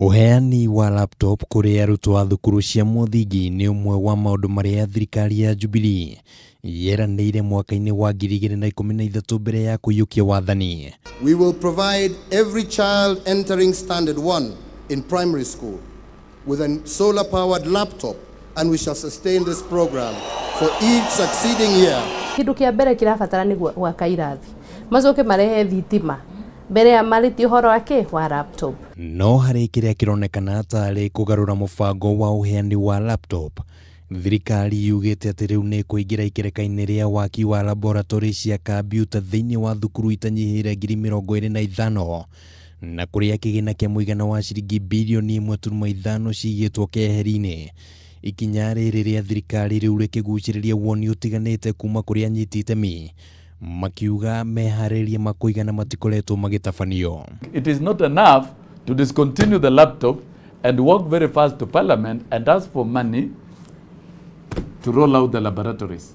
Uheani wa laptop kuri arutwo a thukuru cia muthingi ni umwe wa maundu maria thirikari ya Jubilee yeranĩire mwaka-inĩ wa 2013 mbere ya kũiyũkia wathani. We will provide every child entering standard 1 in primary school with a solar-powered laptop, and we shall sustain this program for each succeeding year. Kindu kia mbere kirabatara ni gwaka irathi, macoke marehe thitima mbere ya marĩtie ũhoro wa laptop. No harĩ kĩrĩa kĩronekana tarĩ kũgarũra mũbango wa ũheani wa laptop, thirikari yugĩte atĩ rĩu nĩ kũingĩra ikereka-inĩ rĩa waki wa laboratory cia kambiuta thĩinĩ wa thukuru itanyihĩire 25,000 na kũrĩa kĩgĩna kĩa mũigana wa ciringi birioni 1.5 ciigĩtwo keheri-inĩ. Ikinya rĩrĩ rĩa thirikari rĩu rĩkĩgucĩrĩria woni ũtiganĩte kuma kũrĩ anyiti itemi, makiuga meharĩria makũigana matikoretwo magĩtabanio. It is not enough to discontinue the laptop and walk very fast to parliament and ask for money to roll out the laboratories.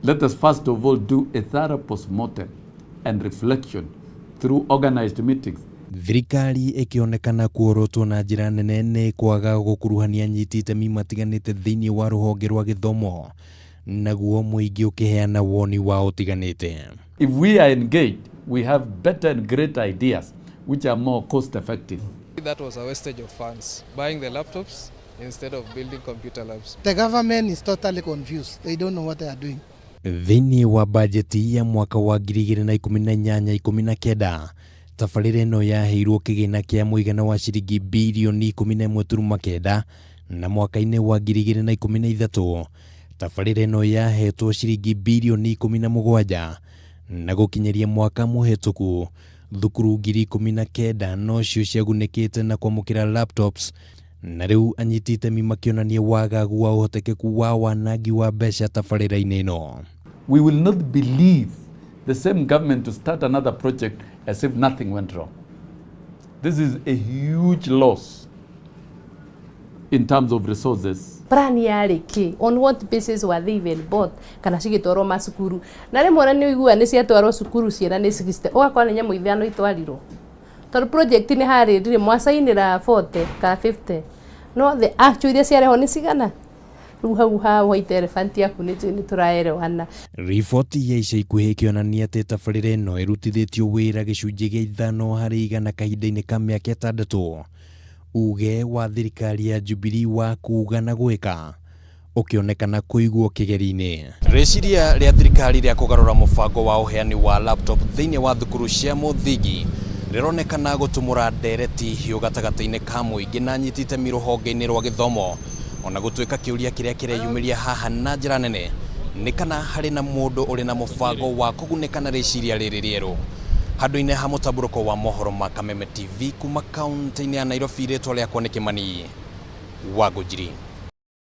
Let us first of all do a thorough postmortem and reflection through organized meetings. Thirikari ĩkĩonekana kuorotwo na njĩra nene nĩ kwaga gũkuruhania anyiti itemi matiganĩte thĩinĩ wa rũhonge rwa gĩthomo, naguo mũingĩ ũkĩheana woni wa ũtiganĩte. If we are engaged, we have better and greater ideas which are more cost effective. That was a wastage of funds, buying the laptops instead of building computer labs. The government is totally confused. They don't know what they are doing. Thĩinĩ wa bajeti ya mwaka wa 2018-19, tabarĩra ĩno yaheirwo kĩgĩna kĩa mũigana wa ciringi birioni 11.9 na mwaka-inĩ wa 2013 tabarĩra ĩno yahetwo ciringi birioni 17 na gũkinyĩria mwaka mũhetũku thukuru 19,000 nocio ciagunĩkĩte na kwamũkĩra laptops, na rĩu anyiti itemi makĩonania wagagu wa ũhotekeku wa wanangi wa mbeca tabarĩra-inĩ ĩno. We will not believe the same government to start another project as if nothing went wrong. This is a huge loss in terms of resources. Plan yarĩki, on what basis were they even bought, kana cigĩtwarwo macukuru, na rĩmwe na nĩũigua nĩ ciatwarwo cukuru ciana nĩ 60, ũgakora nĩ nyamũ ithano itwarirwo tondũ project nĩ harĩrire mwacainĩra 40 kana 50, no the actual iria ciarehwo nĩ cigana. Rĩu hau ha white elephant yaku nĩ tũraerewana. Riboti ya ica ikuhĩ ĩkĩonania atĩ tabarĩra ĩno ĩrutithĩtio wĩra gĩcunjĩ gĩa 5 harĩ 100 kahinda-inĩ ka mĩaka 6. Uge wa thirikari ya Jubilee wa kuuga na gwĩka ũkĩonekana kũigwo kĩgeri-inĩ. Rĩciria rĩa thirikari rĩa kũgarũra mũbango wa ũheani wa laptop thĩinĩ wa thukuru cia mũthingi rĩronekana gũtũmũra ndereti hiũ gatagatĩ-inĩ ka mũingĩ na anyiti itemi rũhonge-inĩ rwa gĩthomo, ona gũtuĩka kĩũria kĩrĩa kĩreyumĩria haha na njĩra nene nĩ kana harĩ na mũndũ ũrĩ na mũbango wa kũgunĩka na rĩciria rĩrĩ rĩerũ. Handũ-inĩ ha mũtabũrũko wa mohoro ma Kameme TV kuma kaunti-inĩ ya Nairobi, rĩtwa rĩakwa nĩ Kĩmani wa Ngũnjiri.